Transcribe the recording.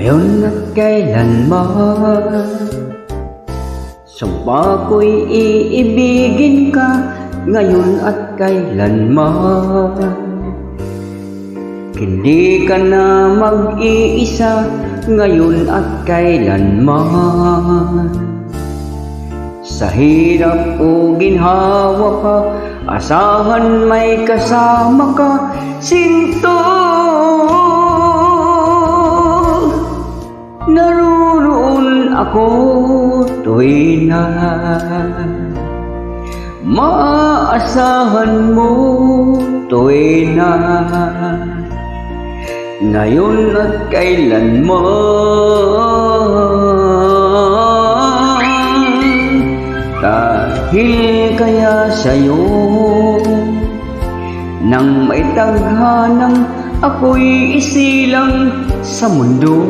Ngayon at kailanman, sumpa ko'y iibigin ka. Ngayon at kailanman, hindi ka na mag-iisa. Ngayon at kailanman, sa hirap o ginhawa ka, asahan may kasama ka. Sinto, naroon ako tuwi na. Maaasahan mo tuwi na. Ngayon at kailanman, dahil kaya sa'yo, nang may taghanang ako'y isilang sa mundo.